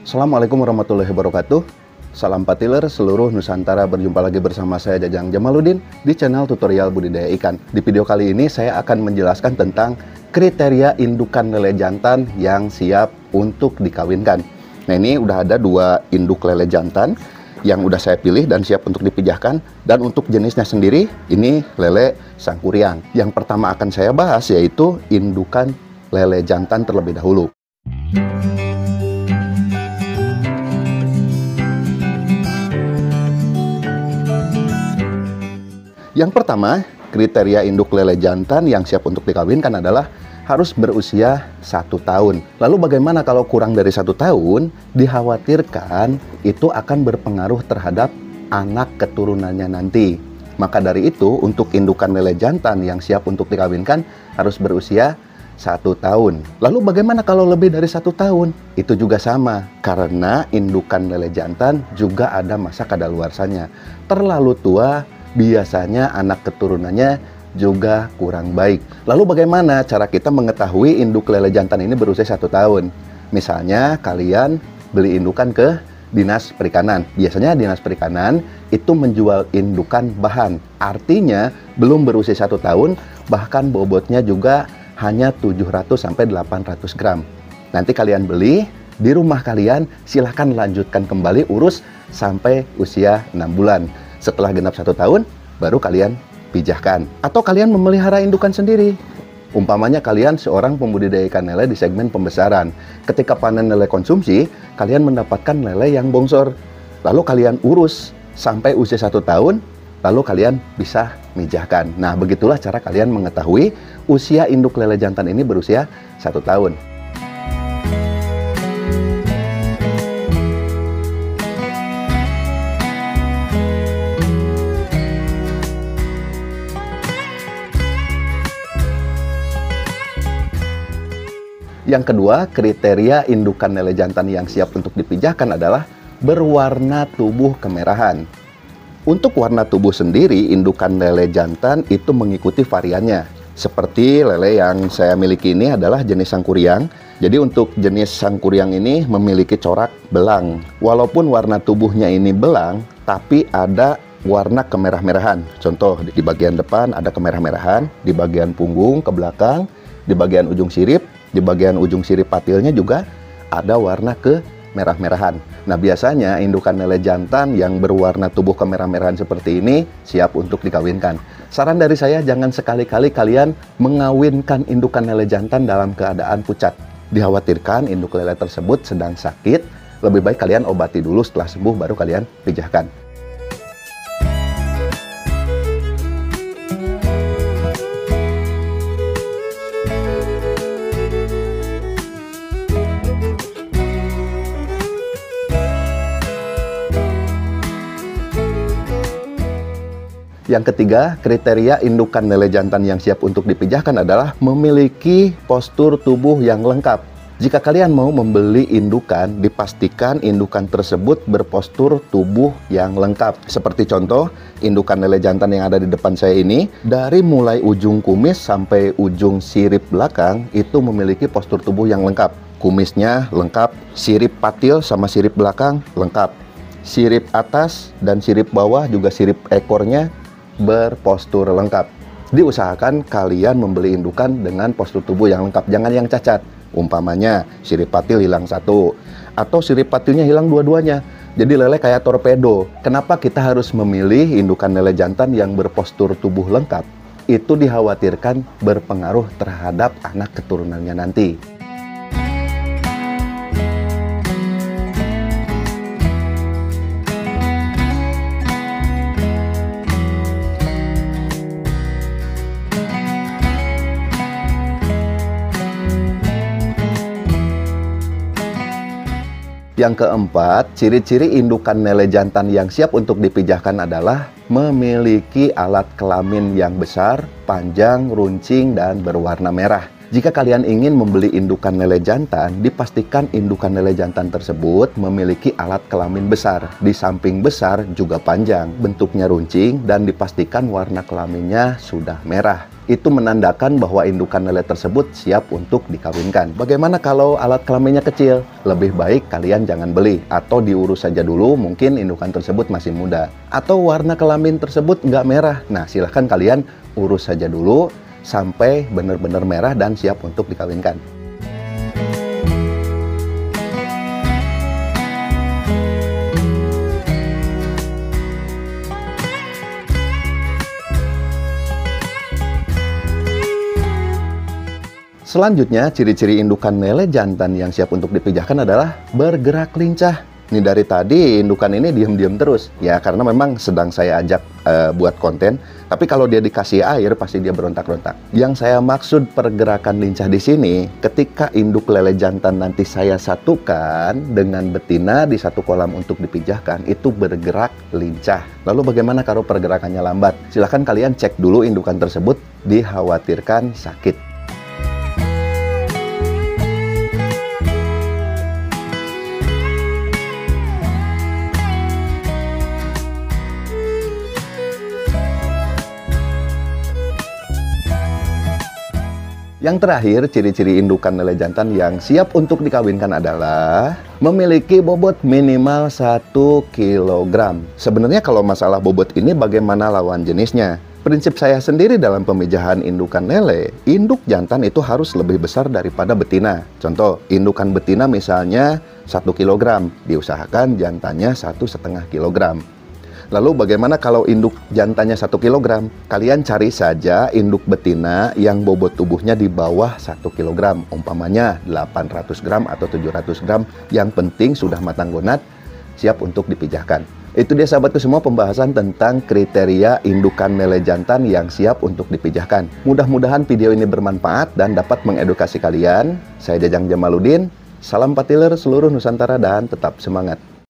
Assalamualaikum warahmatullahi wabarakatuh. Salam patiler seluruh Nusantara, berjumpa lagi bersama saya Jajang Jamaluddin di channel tutorial budidaya ikan. Di video kali ini saya akan menjelaskan tentang kriteria indukan lele jantan yang siap untuk dikawinkan. Nah, ini udah ada 2 induk lele jantan yang udah saya pilih dan siap untuk dipijahkan. Dan untuk jenisnya sendiri, ini lele sangkuriang. Yang pertama akan saya bahas yaitu indukan lele jantan terlebih dahulu. Yang pertama, kriteria induk lele jantan yang siap untuk dikawinkan adalah harus berusia 1 tahun. Lalu bagaimana kalau kurang dari 1 tahun? Dikhawatirkan itu akan berpengaruh terhadap anak keturunannya nanti. Maka dari itu, untuk indukan lele jantan yang siap untuk dikawinkan harus berusia 1 tahun. Lalu bagaimana kalau lebih dari 1 tahun? Itu juga sama, karena indukan lele jantan juga ada masa kadaluarsanya. Terlalu tua, biasanya anak keturunannya juga kurang baik. Lalu bagaimana cara kita mengetahui induk lele jantan ini berusia 1 tahun? Misalnya kalian beli indukan ke Dinas Perikanan. Biasanya Dinas Perikanan itu menjual indukan bahan. Artinya belum berusia 1 tahun, bahkan bobotnya juga hanya 700-800 gram. Nanti kalian beli, di rumah kalian silahkan lanjutkan kembali urus sampai usia 6 bulan. Setelah genap 1 tahun, baru kalian pijahkan. Atau kalian memelihara indukan sendiri. Umpamanya kalian seorang pembudidaya ikan lele di segmen pembesaran. Ketika panen lele konsumsi, kalian mendapatkan lele yang bongsor. Lalu kalian urus sampai usia 1 tahun, lalu kalian bisa mijahkan. Nah, begitulah cara kalian mengetahui usia induk lele jantan ini berusia 1 tahun. Yang kedua, kriteria indukan lele jantan yang siap untuk dipijahkan adalah berwarna tubuh kemerahan. Untuk warna tubuh sendiri, indukan lele jantan itu mengikuti variannya. Seperti lele yang saya miliki ini adalah jenis sangkuriang. Jadi untuk jenis sangkuriang ini memiliki corak belang. Walaupun warna tubuhnya ini belang, tapi ada warna kemerah-merahan. Contoh, di bagian depan ada kemerah-merahan, di bagian punggung ke belakang, di bagian ujung sirip, di bagian ujung sirip patilnya juga ada warna kemerah-merahan. Nah, biasanya indukan lele jantan yang berwarna tubuh kemerah-merahan seperti ini siap untuk dikawinkan. Saran dari saya, jangan sekali-kali kalian mengawinkan indukan lele jantan dalam keadaan pucat. Dikhawatirkan induk lele tersebut sedang sakit, lebih baik kalian obati dulu, setelah sembuh baru kalian pijahkan. Yang ketiga, kriteria indukan lele jantan yang siap untuk dipijahkan adalah memiliki postur tubuh yang lengkap. Jika kalian mau membeli indukan, dipastikan indukan tersebut berpostur tubuh yang lengkap. Seperti contoh, indukan lele jantan yang ada di depan saya ini, dari mulai ujung kumis sampai ujung sirip belakang, itu memiliki postur tubuh yang lengkap. Kumisnya lengkap, sirip patil sama sirip belakang lengkap. Sirip atas dan sirip bawah juga sirip ekornya berpostur lengkap. Diusahakan kalian membeli indukan dengan postur tubuh yang lengkap, jangan yang cacat. Umpamanya sirip patil hilang 1 atau sirip patilnya hilang dua-duanya, jadi lele kayak torpedo. Kenapa kita harus memilih indukan lele jantan yang berpostur tubuh lengkap? Itu dikhawatirkan berpengaruh terhadap anak keturunannya nanti. Yang keempat, ciri-ciri indukan lele jantan yang siap untuk dipijahkan adalah memiliki alat kelamin yang besar, panjang, runcing, dan berwarna merah. Jika kalian ingin membeli indukan lele jantan, dipastikan indukan lele jantan tersebut memiliki alat kelamin besar. Di samping besar juga panjang, bentuknya runcing, dan dipastikan warna kelaminnya sudah merah. Itu menandakan bahwa indukan lele tersebut siap untuk dikawinkan. Bagaimana kalau alat kelaminnya kecil? Lebih baik kalian jangan beli, atau diurus saja dulu, mungkin indukan tersebut masih muda. Atau warna kelamin tersebut nggak merah. Nah, silahkan kalian urus saja dulu, sampai benar-benar merah dan siap untuk dikawinkan. Selanjutnya, ciri-ciri indukan lele jantan yang siap untuk dipijahkan adalah bergerak lincah. Ini dari tadi indukan ini diam-diam terus, ya karena memang sedang saya ajak buat konten. Tapi kalau dia dikasih air, pasti dia berontak-rontak. Yang saya maksud pergerakan lincah di sini, ketika induk lele jantan nanti saya satukan dengan betina di satu kolam untuk dipijahkan, itu bergerak lincah. Lalu bagaimana kalau pergerakannya lambat? Silahkan kalian cek dulu indukan tersebut, dikhawatirkan sakit. Yang terakhir, ciri-ciri indukan lele jantan yang siap untuk dikawinkan adalah memiliki bobot minimal 1 kg. Sebenarnya kalau masalah bobot ini bagaimana lawan jenisnya? Prinsip saya sendiri dalam pemijahan indukan lele, induk jantan itu harus lebih besar daripada betina. Contoh, indukan betina misalnya 1 kg, diusahakan jantannya 1,5 kg. Lalu bagaimana kalau induk jantannya 1 kg? Kalian cari saja induk betina yang bobot tubuhnya di bawah 1 kg. Umpamanya 800 gram atau 700 gram. Yang penting sudah matang gonat, siap untuk dipijahkan. Itu dia sahabatku semua pembahasan tentang kriteria indukan lele jantan yang siap untuk dipijahkan. Mudah-mudahan video ini bermanfaat dan dapat mengedukasi kalian. Saya Jajang Jamaludin. Salam patiler seluruh Nusantara dan tetap semangat.